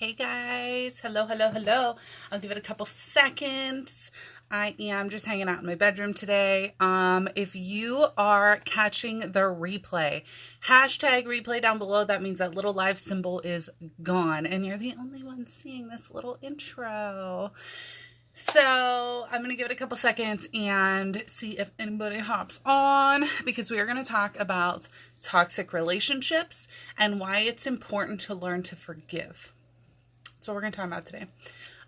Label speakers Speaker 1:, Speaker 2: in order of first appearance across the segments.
Speaker 1: Hey guys, hello, hello, hello. I'll give it a couple seconds. I am just hanging out in my bedroom today. If you are catching the replay, hashtag replay down below, that means that little live symbol is gone and you're the only one seeing this little intro. So I'm going to give it a couple seconds and see if anybody hops on because we are going to talk about toxic relationships and why it's important to learn to forgive. That's what we're going to talk about today.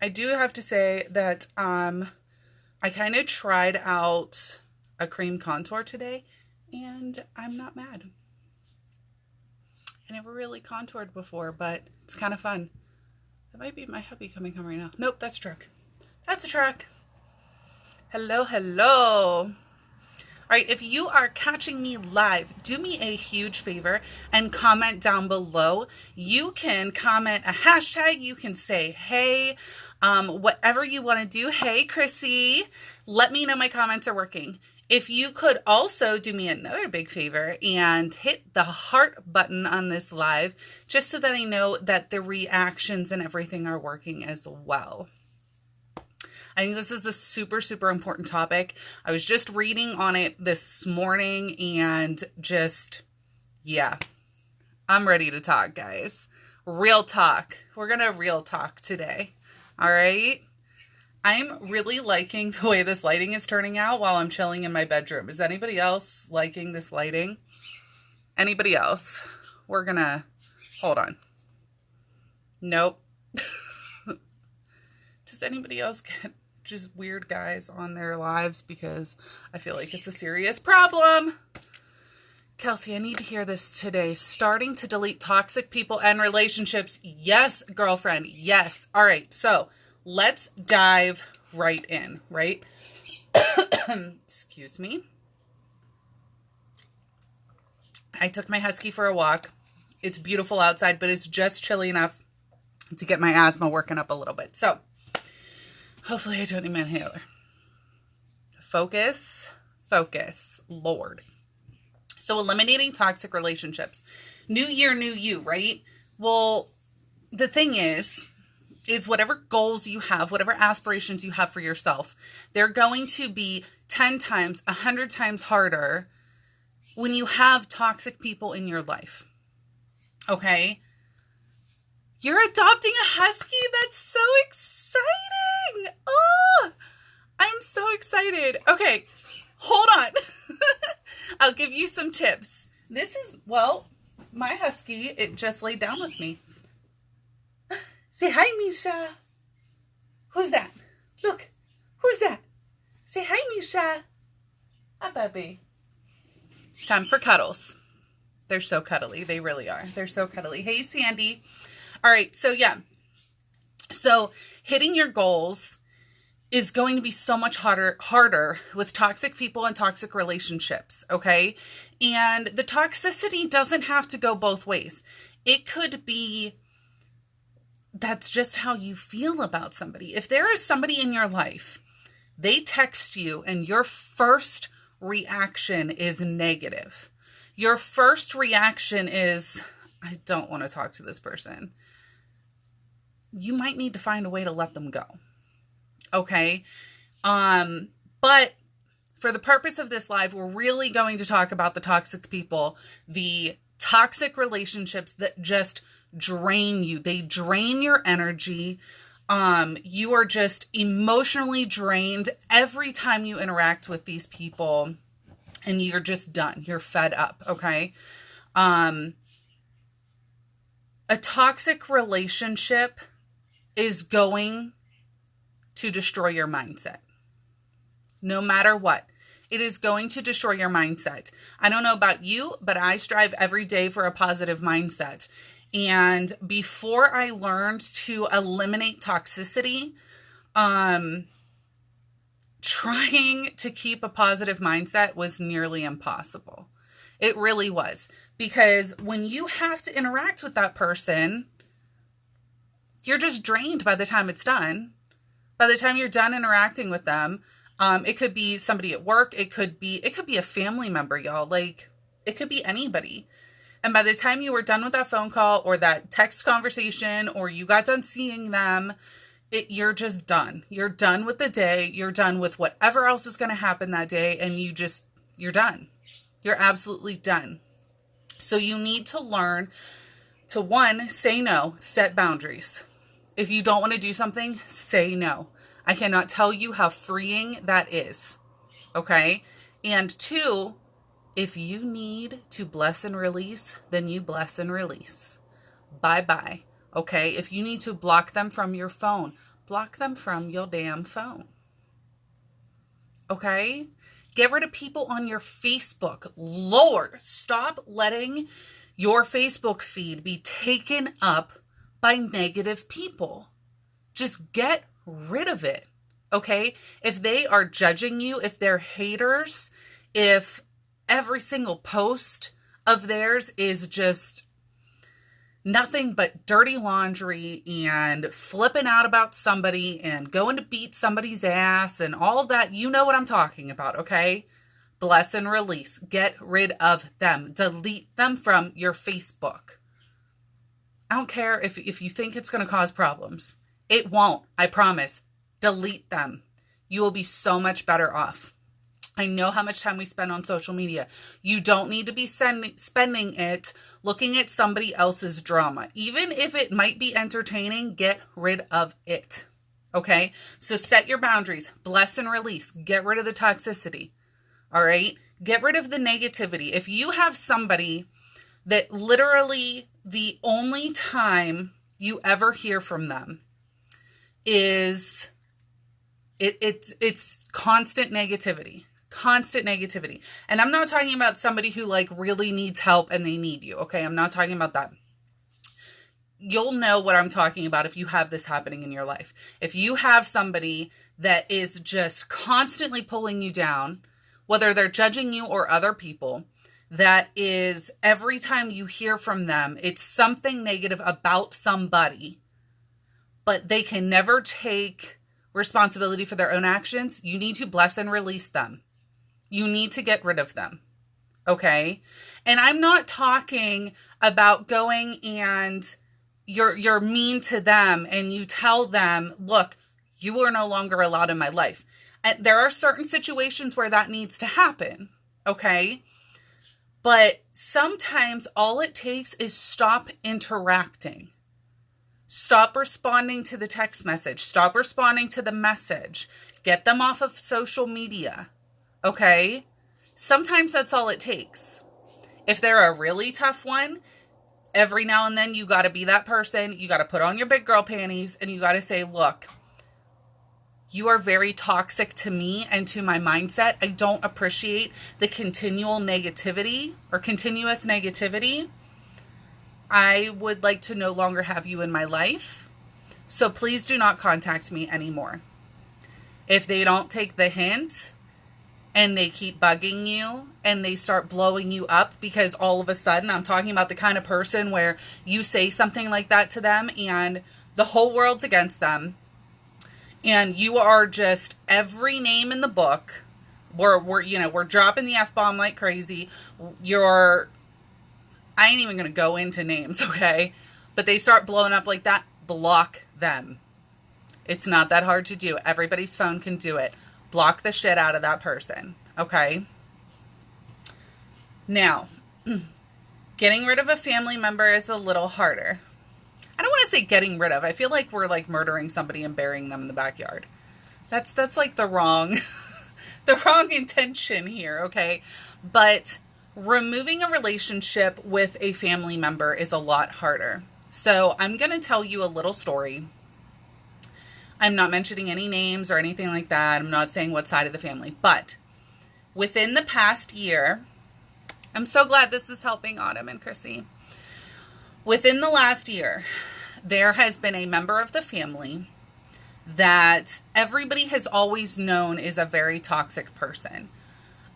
Speaker 1: I do have to say that I kind of tried out a cream contour today, and I'm not mad. I never really contoured before, but it's kind of fun. That might be my hubby coming home right now. Nope, that's a truck. That's a truck. Hello, hello. All right, if you are catching me live, do me a huge favor and comment down below. You can comment a hashtag. You can say, hey, whatever you want to do. Hey, Chrissy, let me know my comments are working. If you could also do me another big favor and hit the heart button on this live, just so that I know that the reactions and everything are working as well. I think this is a super, super important topic. I was just reading on it this morning and yeah, I'm ready to talk, guys. Real talk. We're going to real talk today. All right. I'm really liking the way this lighting is turning out while I'm chilling in my bedroom. Is anybody else liking this lighting? Anybody else? We're going to, hold on. Nope. Does anybody else get just weird guys on their lives? Because I feel like it's a serious problem. Kelsey, I need to hear this today. Starting to delete toxic people and relationships. Yes, girlfriend. Yes. All right. So let's dive right in, right? Excuse me. I took my husky for a walk. It's beautiful outside, but it's just chilly enough to get my asthma working up a little bit. So hopefully I don't need my inhaler. Focus, Lord. So eliminating toxic relationships. New year, new you, right? Well, the thing is whatever goals you have, whatever aspirations you have for yourself, they're going to be 10 times, 100 times harder when you have toxic people in your life. Okay? You're adopting a husky? That's so exciting. Oh, I'm so excited. Okay, hold on. I'll give you some tips. This is, well, my husky, it just laid down with me. Say hi, Misha. Who's that? Look, who's that? Say hi, Misha. Hi, puppy. It's time for cuddles. They're so cuddly. They really are. They're so cuddly. Hey, Sandy. All right, so yeah. So hitting your goals is going to be so much harder with toxic people and toxic relationships, okay? And the toxicity doesn't have to go both ways. It could be that's just how you feel about somebody. If there is somebody in your life, they text you and your first reaction is negative. Your first reaction is, I don't want to talk to this person. You might need to find a way to let them go. Okay. But for the purpose of this live, we're really going to talk about the toxic people, the toxic relationships that just drain you. They drain your energy. You are just emotionally drained every time you interact with these people and you're just done. You're fed up. Okay. A toxic relationship is going to destroy your mindset. No matter what, it is going to destroy your mindset. I don't know about you, but I strive every day for a positive mindset. And before I learned to eliminate toxicity, trying to keep a positive mindset was nearly impossible. It really was. Because when you have to interact with that person, you're just drained by the time it's done. By the time you're done interacting with them, it could be somebody at work. It could be a family member, y'all. Like, it could be anybody. And by the time you were done with that phone call or that text conversation, or you got done seeing them, you're just done. You're done with the day. You're done with whatever else is going to happen that day. And you're done. You're absolutely done. So you need to learn to, one, say no, set boundaries. If you don't want to do something, say no. I cannot tell you how freeing that is. Okay? And two, if you need to bless and release, then you bless and release. Bye-bye. Okay? If you need to block them from your phone, block them from your damn phone. Okay? Get rid of people on your Facebook. Lord, stop letting your Facebook feed be taken up by negative people. Just get rid of it. Okay? If they are judging you, if they're haters, if every single post of theirs is just nothing but dirty laundry and flipping out about somebody and going to beat somebody's ass and all that, you know what I'm talking about, okay? Bless and release. Get rid of them. Delete them from your Facebook. I don't care if you think it's going to cause problems. It won't, I promise. Delete them. You will be so much better off. I know how much time we spend on social media. You don't need to be spending it looking at somebody else's drama. Even if it might be entertaining, get rid of it. Okay? So set your boundaries. Bless and release. Get rid of the toxicity. All right? Get rid of the negativity. If you have somebody that literally the only time you ever hear from them is it's constant negativity. Constant negativity. And I'm not talking about somebody who like really needs help and they need you. Okay. I'm not talking about that. You'll know what I'm talking about if you have this happening in your life. If you have somebody that is just constantly pulling you down, whether they're judging you or other people, that is every time you hear from them, it's something negative about somebody, but they can never take responsibility for their own actions. You need to bless and release them. You need to get rid of them. Okay? And I'm not talking about going and you're mean to them and you tell them, look, you are no longer allowed in my life. And there are certain situations where that needs to happen. Okay? But sometimes all it takes is stop interacting. Stop responding to the text message. Stop responding to the message. Get them off of social media. Okay? Sometimes that's all it takes. If they're a really tough one, every now and then you got to be that person. You got to put on your big girl panties and you got to say, look, you are very toxic to me and to my mindset. I don't appreciate the continual negativity or continuous negativity. I would like to no longer have you in my life. So please do not contact me anymore. If they don't take the hint and they keep bugging you and they start blowing you up because all of a sudden, I'm talking about the kind of person where you say something like that to them and the whole world's against them. And you are just every name in the book. We're dropping the F-bomb like crazy. I ain't even going to go into names, okay? But they start blowing up like that, block them. It's not that hard to do. Everybody's phone can do it. Block the shit out of that person, okay? Now, getting rid of a family member is a little harder. I don't want to say getting rid of. I feel like we're like murdering somebody and burying them in the backyard. That's like the wrong intention here, okay? But removing a relationship with a family member is a lot harder. So I'm going to tell you a little story. I'm not mentioning any names or anything like that. I'm not saying what side of the family. But within the past year, I'm so glad this is helping Autumn and Chrissy. Within the last year, there has been a member of the family that everybody has always known is a very toxic person.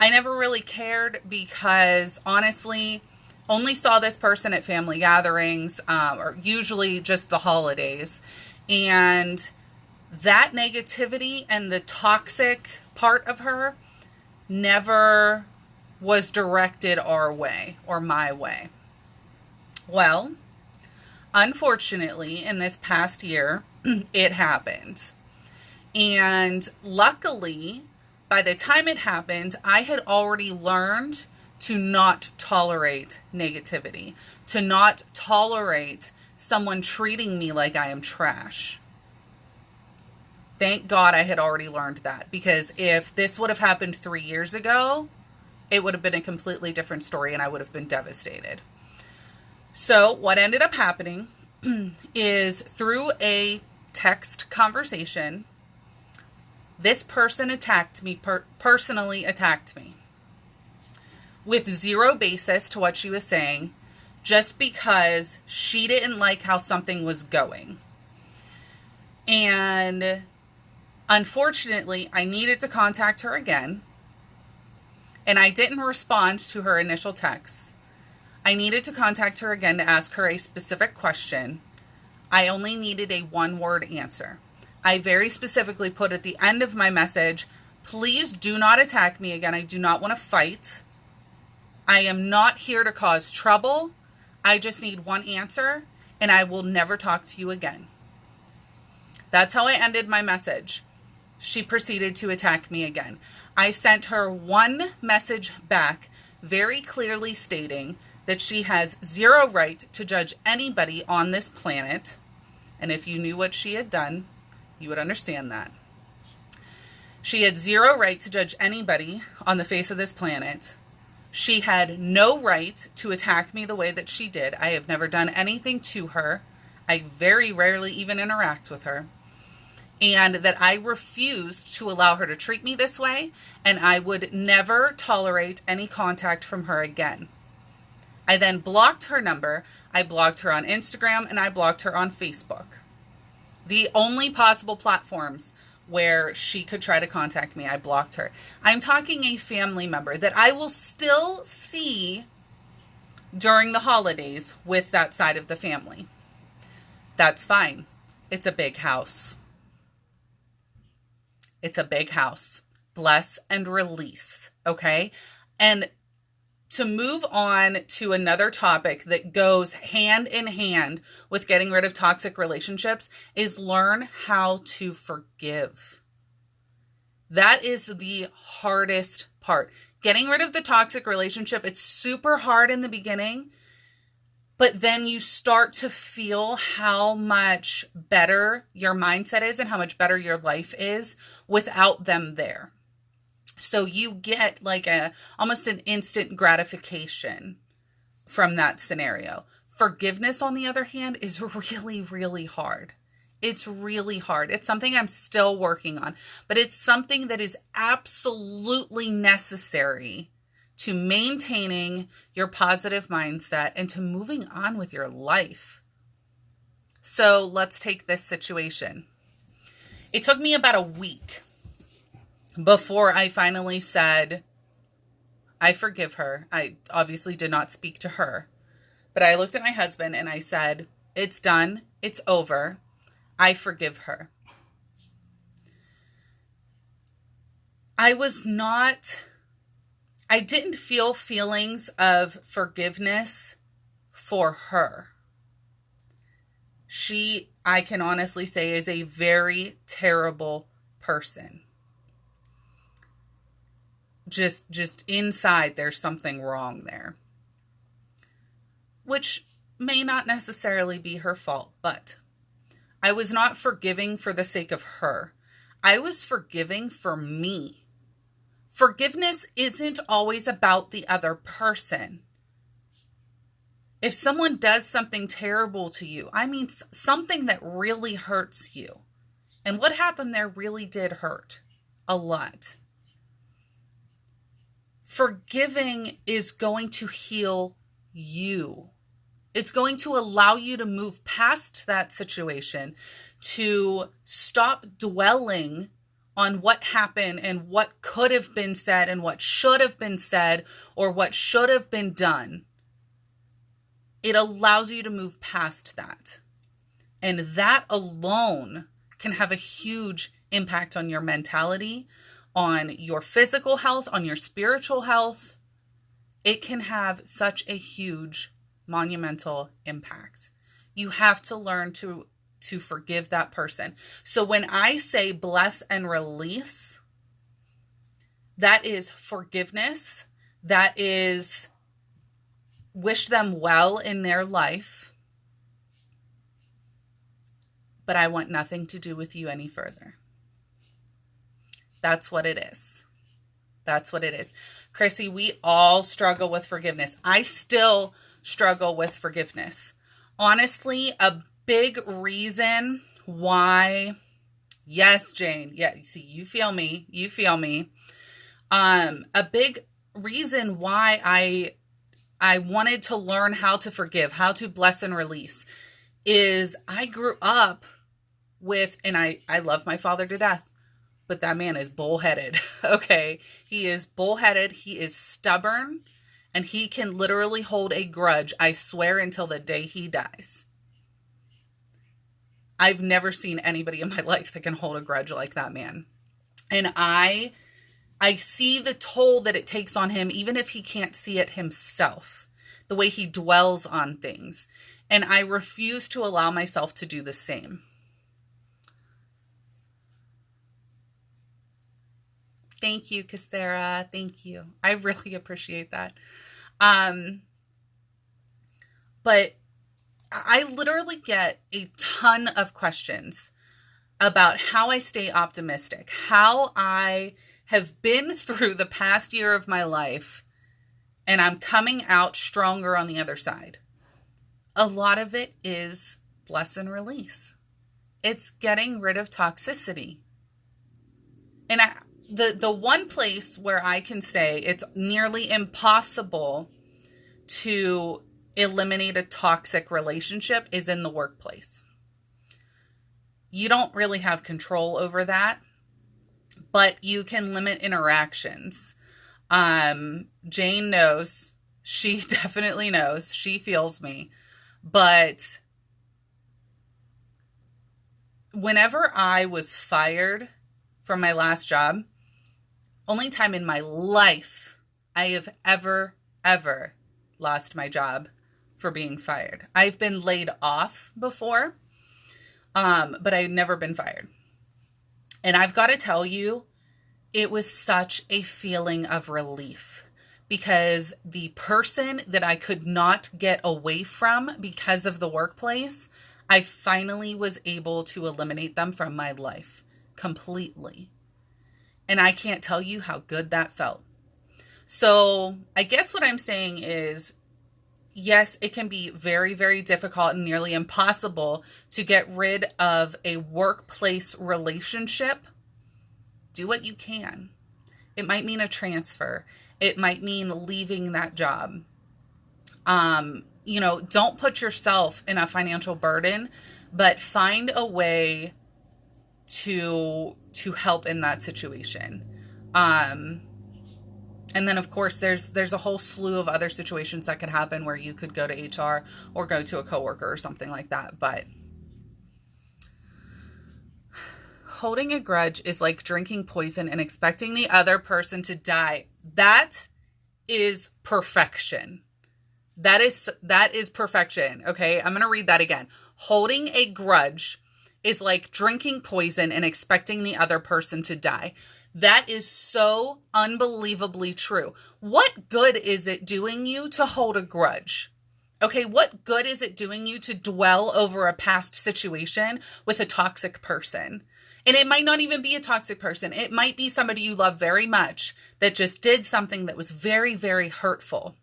Speaker 1: I never really cared because honestly, only saw this person at family gatherings, or usually just the holidays. And that negativity and the toxic part of her never was directed our way or my way. Well, unfortunately, in this past year, it happened. And luckily, by the time it happened, I had already learned to not tolerate negativity, to not tolerate someone treating me like I am trash. Thank God I had already learned that, because if this would have happened 3 years ago, it would have been a completely different story and I would have been devastated. So what ended up happening is, through a text conversation, this person attacked me, personally attacked me, with zero basis to what she was saying, just because she didn't like how something was going. And unfortunately, I needed to contact her again, and I didn't respond to her initial text. I needed to contact her again to ask her a specific question. I only needed a one-word answer. I very specifically put at the end of my message, please do not attack me again. I do not want to fight. I am not here to cause trouble. I just need one answer, and I will never talk to you again. That's how I ended my message. She proceeded to attack me again. I sent her one message back, very clearly stating that she has zero right to judge anybody on this planet. And if you knew what she had done, you would understand that. She had zero right to judge anybody on the face of this planet. She had no right to attack me the way that she did. I have never done anything to her. I very rarely even interact with her. And that I refused to allow her to treat me this way, and I would never tolerate any contact from her again. I then blocked her number. I blocked her on Instagram, and I blocked her on Facebook. The only possible platforms where she could try to contact me, I blocked her. I'm talking a family member that I will still see during the holidays with that side of the family. That's fine. It's a big house. It's a big house. Bless and release, okay? And to move on to another topic that goes hand in hand with getting rid of toxic relationships is learn how to forgive. That is the hardest part. Getting rid of the toxic relationship, it's super hard in the beginning, but then you start to feel how much better your mindset is and how much better your life is without them there. So you get like almost an instant gratification from that scenario. Forgiveness, on the other hand, is really, really hard. It's really hard. It's something I'm still working on, but it's something that is absolutely necessary to maintaining your positive mindset and to moving on with your life. So let's take this situation. It took me about a week before I finally said, I forgive her. I obviously did not speak to her, but I looked at my husband and I said, it's done. It's over. I forgive her. I didn't feel feelings of forgiveness for her. She, I can honestly say, is a very terrible person. Just inside, there's something wrong there, which may not necessarily be her fault, but I was not forgiving for the sake of her. I was forgiving for me. Forgiveness isn't always about the other person. If someone does something terrible to you, I mean something that really hurts you, and what happened there really did hurt a lot. Forgiving is going to heal you. It's going to allow you to move past that situation, to stop dwelling on what happened and what could have been said and what should have been said or what should have been done. It allows you to move past that. And that alone can have a huge impact on your mentality, on your physical health, on your spiritual health. It can have such a huge monumental impact. You have to learn to forgive that person. So when I say bless and release, that is forgiveness. That is wish them well in their life. But I want nothing to do with you any further. That's what it is. That's what it is. Chrissy, we all struggle with forgiveness. I still struggle with forgiveness. Honestly, a big reason why, yes, Jane, yeah, see, you feel me. A big reason why I wanted to learn how to forgive, how to bless and release, is I grew up with, and I love my father to death, but that man is bullheaded. Okay. He is bullheaded. He is stubborn, and he can literally hold a grudge, I swear, until the day he dies. I've never seen anybody in my life that can hold a grudge like that man. And I see the toll that it takes on him, even if he can't see it himself, the way he dwells on things. And I refuse to allow myself to do the same. Thank you, Kastera. Thank you. I really appreciate that. But I literally get a ton of questions about how I stay optimistic, how I have been through the past year of my life, and I'm coming out stronger on the other side. A lot of it is bless and release. It's getting rid of toxicity. And the one place where I can say it's nearly impossible to eliminate a toxic relationship is in the workplace. You don't really have control over that, but you can limit interactions. Jane knows. She definitely knows. She feels me. But whenever I was fired from my last job, only time in my life I have ever lost my job for being fired. I've been laid off before, but I've never been fired. And I've got to tell you, it was such a feeling of relief, because the person that I could not get away from because of the workplace, I finally was able to eliminate them from my life completely. And I can't tell you how good that felt. So I guess what I'm saying is, yes, it can be very, very difficult and nearly impossible to get rid of a workplace relationship. Do what you can. It might mean a transfer. It might mean leaving that job. Don't put yourself in a financial burden, but find a way to help in that situation. And then, of course, there's a whole slew of other situations that could happen where you could go to HR or go to a coworker or something like that. But holding a grudge is like drinking poison and expecting the other person to die. That is perfection. That is perfection. Okay, I'm going to read that again. Holding a grudge is like drinking poison and expecting the other person to die. That is so unbelievably true. What good is it doing you to hold a grudge? Okay, what good is it doing you to dwell over a past situation with a toxic person? And it might not even be a toxic person. It might be somebody you love very much that just did something that was very, very hurtful.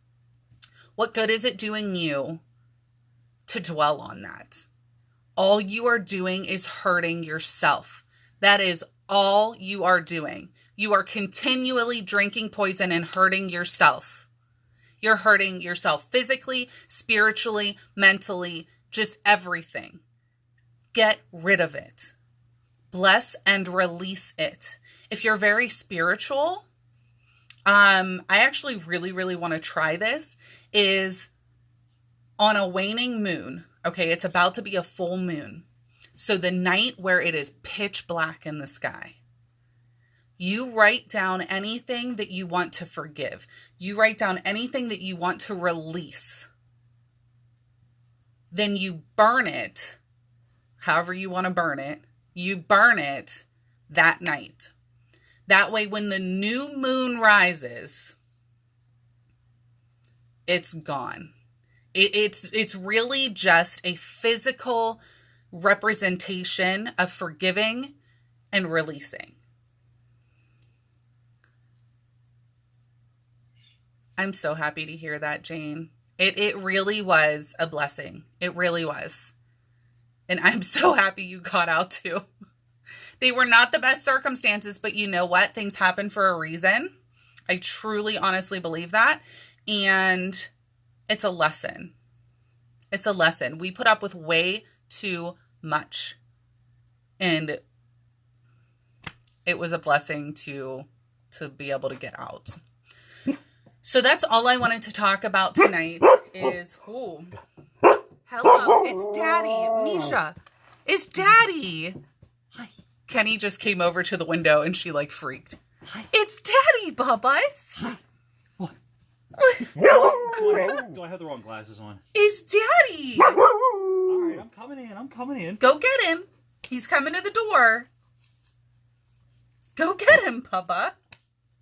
Speaker 1: What good is it doing you to dwell on that? All you are doing is hurting yourself. That is all you are doing. You are continually drinking poison and hurting yourself. You're hurting yourself physically, spiritually, mentally, just everything. Get rid of it. Bless and release it. If you're very spiritual, I actually really, really want to try this, is on a waning moon. Okay, it's about to be a full moon. So the night where it is pitch black in the sky, you write down anything that you want to forgive. You write down anything that you want to release. then you burn it, however you want to burn it, you burn it that night. That way, when the new moon rises, it's gone. It's really just a physical representation of forgiving and releasing. I'm so happy to hear that, Jane. It really was a blessing. It really was. And I'm so happy you got out too. They were not the best circumstances, but you know what? Things happen for a reason. I truly, honestly believe that. And it's a lesson. It's a lesson. We put up with way too much. And it was a blessing to be able to get out. So that's all I wanted to talk about tonight is, ooh, hello, it's Daddy, Misha, it's Daddy. Hi. Kenny just came over to the window and she like freaked. Hi. It's Daddy, Bubba's.
Speaker 2: Hi. What? Do I have the wrong glasses on?
Speaker 1: It's Daddy.
Speaker 2: All right, I'm coming in.
Speaker 1: Go get him. He's coming to the door. Go get him, Bubba.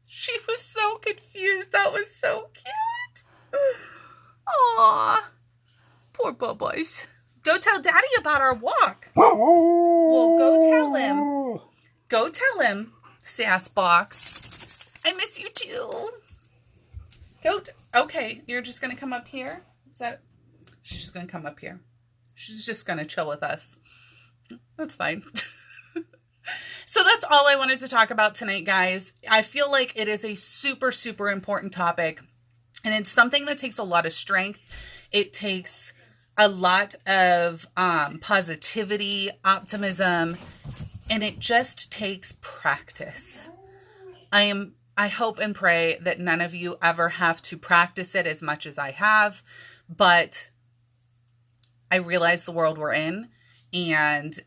Speaker 1: She was so confused. That was so cute. Aw. Poor Bubba's. Go tell Daddy about our walk. Well, go tell him. Go tell him, sass box. I miss you too. Okay, you're just going to come up here? Is that... She's just going to come up here. She's just going to chill with us. That's fine. So that's all I wanted to talk about tonight, guys. I feel like it is a super, super important topic. And it's something that takes a lot of strength. It takes a lot of positivity, optimism, and it just takes practice. I hope and pray that none of you ever have to practice it as much as I have, but I realize the world we're in, and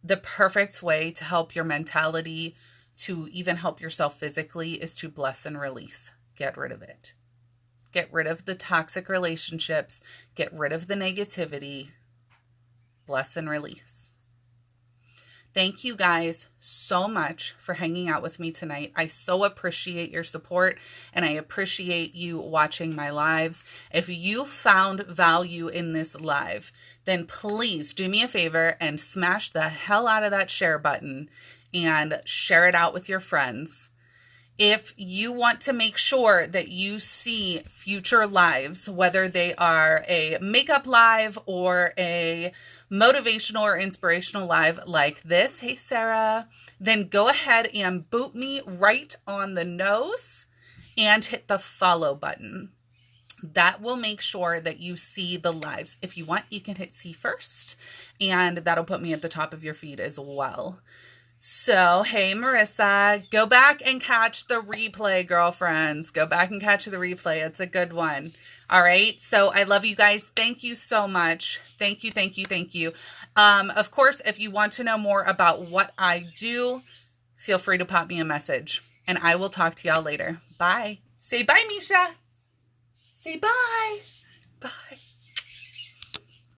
Speaker 1: the perfect way to help your mentality, to even help yourself physically, is to bless and release. Get rid of it. Get rid of the toxic relationships. Get rid of the negativity. Bless and release. Thank you guys so much for hanging out with me tonight. I so appreciate your support, and I appreciate you watching my lives. If you found value in this live, then please do me a favor and smash the hell out of that share button and share it out with your friends. If you want to make sure that you see future lives, whether they are a makeup live or a motivational or inspirational live like this, hey Sarah, then go ahead and boot me right on the nose and hit the follow button. That will make sure that you see the lives. If you want, you can hit see first, and that'll put me at the top of your feed as well. So, hey, Marissa, go back and catch the replay, girlfriends. Go back and catch the replay. It's a good one. All right. So I love you guys. Thank you so much. Thank you. Thank you. Thank you. Of course, if you want to know more about what I do, feel free to pop me a message, and I will talk to y'all later. Bye. Say bye, Misha. Say bye. Bye.